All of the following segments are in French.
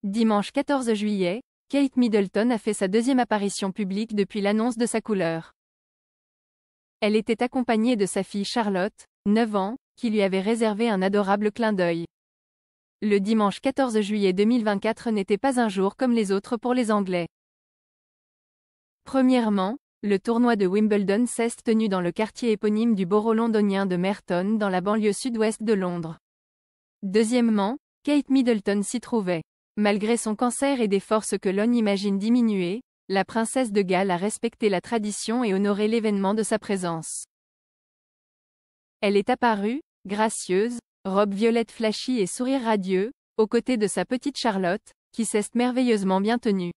Dimanche 14 juillet, Kate Middleton a fait sa deuxième apparition publique depuis l'annonce de sa couleur. Elle était accompagnée de sa fille Charlotte, 9 ans, qui lui avait réservé un adorable clin d'œil. Le dimanche 14 juillet 2024 n'était pas un jour comme les autres pour les Anglais. Premièrement, le tournoi de Wimbledon s'est tenu dans le quartier éponyme du borough londonien de Merton dans la banlieue sud-ouest de Londres. Deuxièmement, Kate Middleton s'y trouvait. Malgré son cancer et des forces que l'on imagine diminuer, la princesse de Galles a respecté la tradition et honoré l'événement de sa présence. Elle est apparue, gracieuse, robe violette flashy et sourire radieux, aux côtés de sa petite Charlotte, qui s'est merveilleusement bien tenue.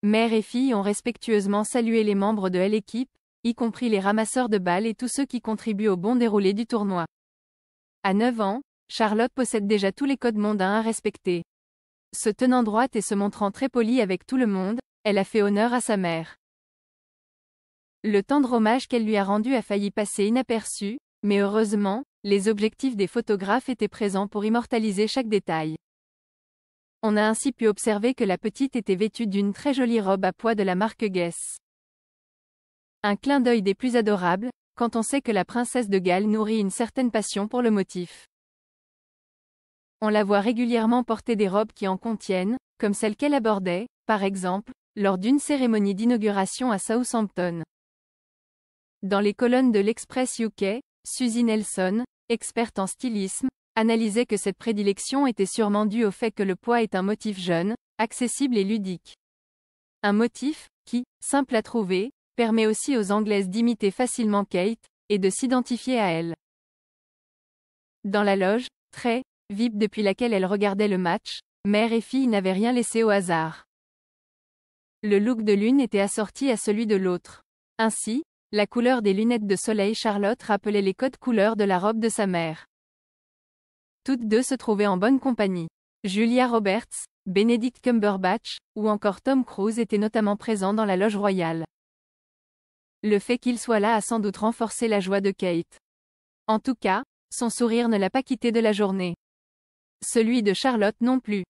Mère et fille ont respectueusement salué les membres de l'équipe, y compris les ramasseurs de balles et tous ceux qui contribuent au bon déroulé du tournoi. À 9 ans, Charlotte possède déjà tous les codes mondains à respecter. Se tenant droite et se montrant très polie avec tout le monde, elle a fait honneur à sa mère. Le tendre hommage qu'elle lui a rendu a failli passer inaperçu, mais heureusement, les objectifs des photographes étaient présents pour immortaliser chaque détail. On a ainsi pu observer que la petite était vêtue d'une très jolie robe à pois de la marque Guess. Un clin d'œil des plus adorables, quand on sait que la princesse de Galles nourrit une certaine passion pour le motif. On la voit régulièrement porter des robes qui en contiennent, comme celle qu'elle abordait, par exemple, lors d'une cérémonie d'inauguration à Southampton. Dans les colonnes de l'Express UK, Suzy Nelson, experte en stylisme, analysait que cette prédilection était sûrement due au fait que le pois est un motif jeune, accessible et ludique. Un motif, qui, simple à trouver, permet aussi aux Anglaises d'imiter facilement Kate, et de s'identifier à elle. Dans la loge, très VIP depuis laquelle elle regardait le match, mère et fille n'avaient rien laissé au hasard. Le look de l'une était assorti à celui de l'autre. Ainsi, la couleur des lunettes de soleil Charlotte rappelait les codes couleurs de la robe de sa mère. Toutes deux se trouvaient en bonne compagnie. Julia Roberts, Benedict Cumberbatch, ou encore Tom Cruise étaient notamment présents dans la loge royale. Le fait qu'il soit là a sans doute renforcé la joie de Kate. En tout cas, son sourire ne l'a pas quitté de la journée. Celui de Charlotte non plus.